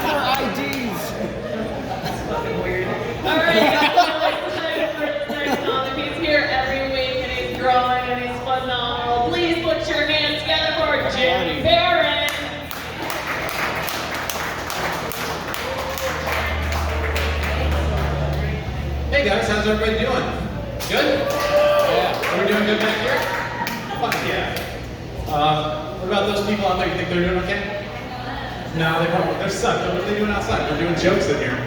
IDs. That's fucking weird. Alright, he's here every week and he's growing and he's phenomenal. Please put your hands together for Jim Barron. Hey guys, how's everybody doing? Good? Yeah. Are we doing good back here? Fuck yeah. What about those people out there? You think they're doing okay? No, they're suck. What are they doing outside? They're doing jokes in here.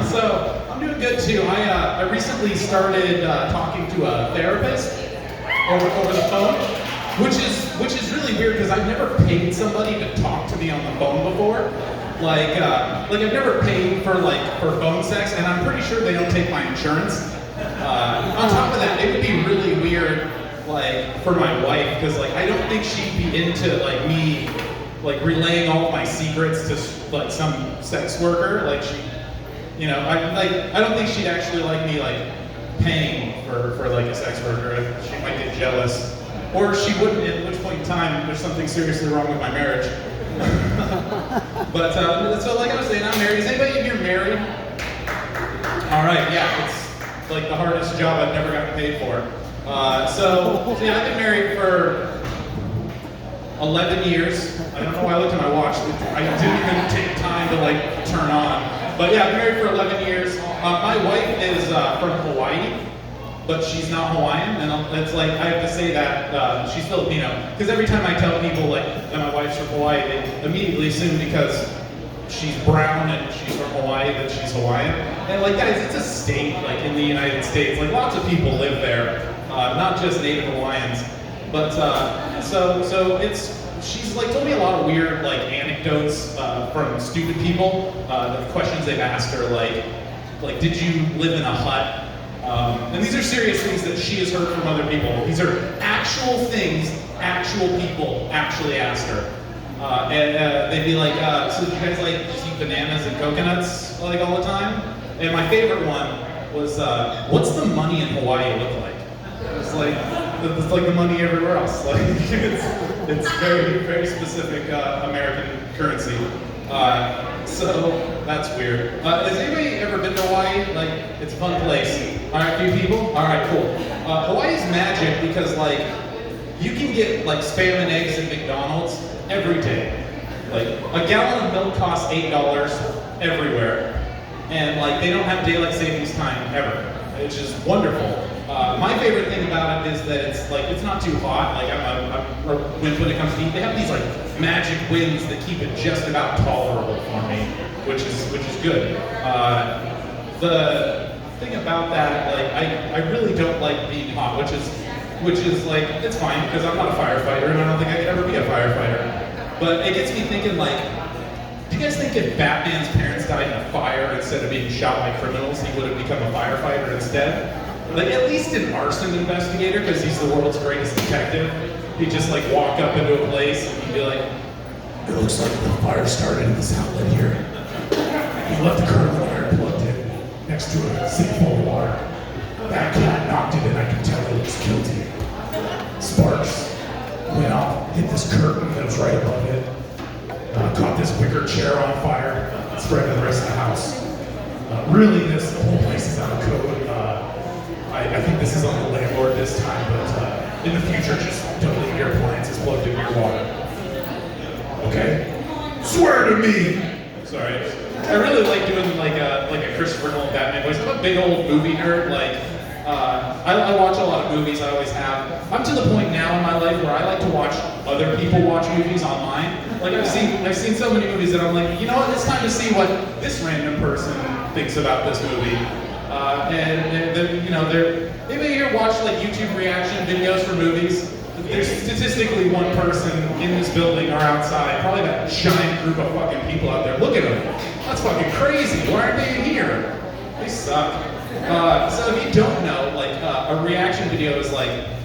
So I'm doing good too. I recently started talking to a therapist over the phone, which is really weird because I've never paid somebody to talk to me on the phone before. Like I've never paid for phone sex, and I'm pretty sure they don't take my insurance. On top of that, it would be really weird, for my wife, because I don't think she'd be into me relaying all of my secrets to some sex worker. I don't think she'd actually like me paying for a sex worker. She might get jealous, or she wouldn't. At which point in time, there's something seriously wrong with my marriage. But so like I was saying, I'm married. Is anybody in here married? All right, yeah, it's the hardest job I've never gotten paid for. So yeah, I've been married for 11 years. I don't know why I looked at my watch. I didn't even take time to turn on. But yeah, I've been married for 11 years. My wife is from Hawaii, but she's not Hawaiian, and it's I have to say that she's Filipino, because every time I tell people that my wife's from Hawaii, they immediately assume because she's brown and she's from Hawaii that she's Hawaiian. And guys, it's a state in the United States. Lots of people live there, not just Native Hawaiians. But so she's told me a lot of weird anecdotes from stupid people. The questions they've asked her did you live in a hut? And these are serious things that she has heard from other people. These are actual things actual people actually asked her. And they'd be so do you guys just eat bananas and coconuts all the time? And my favorite one was, what's the money in Hawaii look like? It's it's the money everywhere else. It's very, very specific American currency. So that's weird. Has anybody ever been to Hawaii? It's a fun place. All right, a few people? All right, cool. Hawaii's magic because you can get Spam and eggs at McDonald's every day. A gallon of milk costs $8 everywhere. And they don't have daylight savings time ever. It's just wonderful. My favorite thing about it is that it's not too hot. When it comes to heat, they have these magic winds that keep it just about tolerable for me, which is good. The thing about that, I really don't like being hot, which is it's fine because I'm not a firefighter and I don't think I could ever be a firefighter. But it gets me thinking do you guys think if Batman's parents died in a fire instead of being shot by criminals, he would have become a firefighter instead? At least an arson investigator, because he's the world's greatest detective. He'd just walk up into a place and he'd be like, it looks like the fire started in this outlet here. You left the current wire plugged in next to a sink full of water. That cat knocked it in, I can tell it was guilty. Sparks went off, hit this curtain that was right above it. Caught this wicker chair on fire, spread to the rest of the house. Really, this whole place is out of code. I think this is on the landlord this time, but in the future, just don't leave your appliances plugged into your water. Okay? Swear to me! Sorry. I really like doing a Christopher Nolan Batman voice. I'm a big old movie nerd. I watch a lot of movies, I always have. I'm to the point now in my life where I like to watch other people watch movies online. I've seen so many movies that I'm you know what, it's time to see what this random person thinks about this movie. And then, anybody here watch YouTube reaction videos for movies? There's statistically one person in this building or outside, probably that giant group of fucking people out there. Look at them. That's fucking crazy. Why aren't they here? They suck. So if you don't know, a reaction video is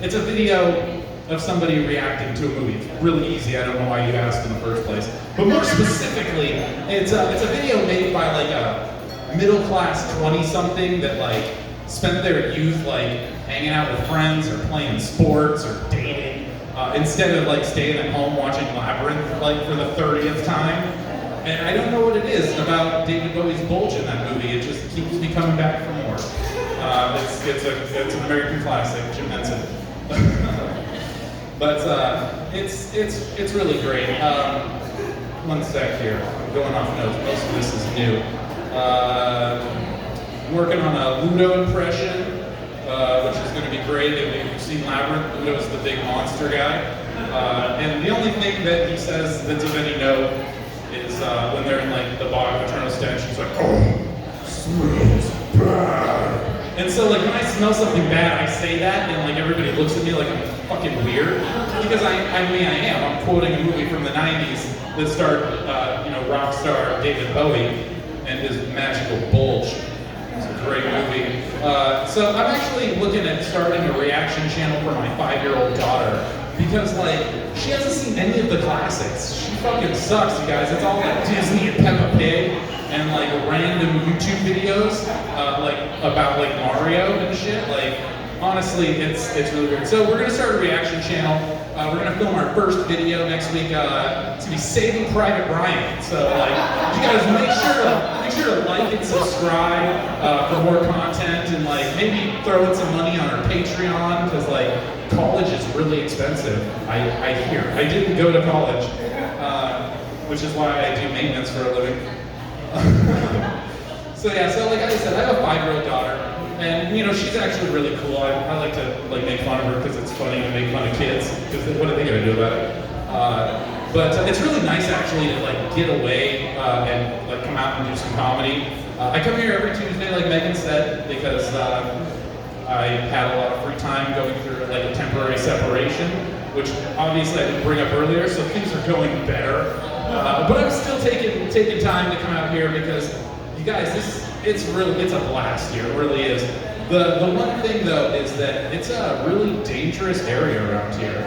it's a video of somebody reacting to a movie. It's really easy. I don't know why you asked in the first place. But more specifically, it's a video made by a middle-class 20-something that spent their youth hanging out with friends or playing sports or dating instead of staying at home watching Labyrinth for the 30th time. And I don't know what it is about David Bowie's bulge in that movie. It just keeps me coming back for more. It's an American classic, Jim Henson. But it's really great. One sec here. I'm going off notes. Most of this is new. I'm working on a Ludo impression, which is going to be great. If you've seen Labyrinth, Ludo's the big monster guy. And the only thing that he says that's of any note is when they're in like the bog of eternal stench, he's like, "Oh, smells bad." And so like when I smell something bad, I say that, and like everybody looks at me like I'm fucking weird, because I mean I am. I'm quoting a movie from the '90s that starred rock star David Bowie and his magical bulge. It's a great movie. So I'm actually looking at starting a reaction channel for my 5-year-old daughter, because like she hasn't seen any of the classics. She fucking sucks, you guys. It's all like Disney and Peppa Pig and like random YouTube videos like about like Mario and shit. Like honestly, it's really weird. So we're gonna start a reaction channel. We're gonna film our first video next week. It's gonna be Saving Private Ryan. So like, you guys make sure to like and subscribe for more content, and like maybe throw in some money on our Patreon, because like college is really expensive. I hear. I didn't go to college, which is why I do maintenance for a living. So yeah, so like I said, I have a 5-year-old daughter, and she's actually really cool. I like to like make fun of her because it's funny to make fun of kids, because what are they gonna do about it? But it's really nice actually to like get away and like come out and do some comedy. I come here every Tuesday, like Megan said, because I had a lot of free time going through like a temporary separation, which obviously I didn't bring up earlier, so things are going better. But I'm still taking time to come out here because, you guys, it's a blast here. It really is. The one thing though is that it's a really dangerous area around here.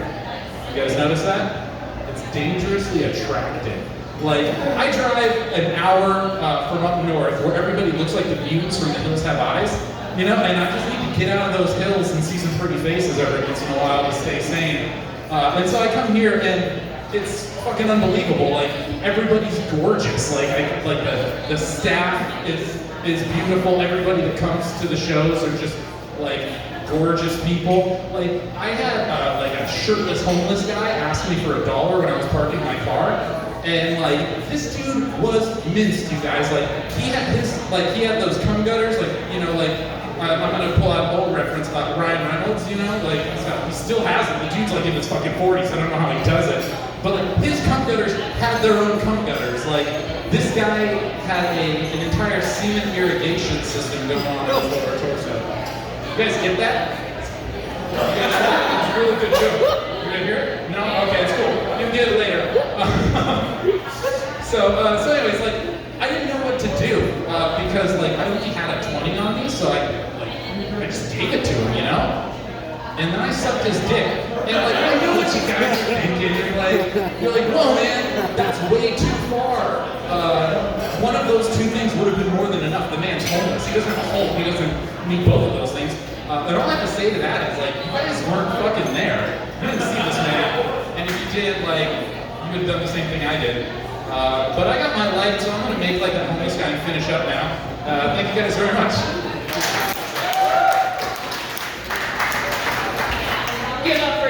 You guys notice that? It's dangerously attractive. Like, I drive an hour from up north where everybody looks like the mutants from The Hills Have Eyes, and I just need to get out of those hills and see some pretty faces every once in a while to stay sane. And so I come here and it's fucking unbelievable. Like, everybody's gorgeous. Like the staff is beautiful. Everybody that comes to the shows are just like gorgeous people. Like, I had like a shirtless homeless guy ask me for $1 when I was parking my car, and like this dude was minced, you guys. Like he had those cum gutters, like I'm gonna pull out an old reference about Ryan Reynolds, like he still has it. The dude's like in his fucking 40s. I don't know how he does it, but like his cum gutters had their own cum gutters. Like this guy had an entire semen irrigation system going on in his lower torso. You guys get that? It's a really good joke. You gonna hear it? No? Okay, it's cool. You'll get it later. So anyways, like I didn't know what to do because like I only had a 20 on me, so I just gave it to him, And then I sucked his dick, and like I know what you guys are thinking. You're like, whoa, man, that's way too far. One of those two things would have been more than enough. The man's homeless. He doesn't have a home. He doesn't need both of those things. And all I have to say to that is like, you guys weren't fucking there. You didn't see this man, and if you did, like, you would have done the same thing I did. But I got my light, so I'm gonna make like a homeless guy and finish up now. Thank you guys very much. Give up for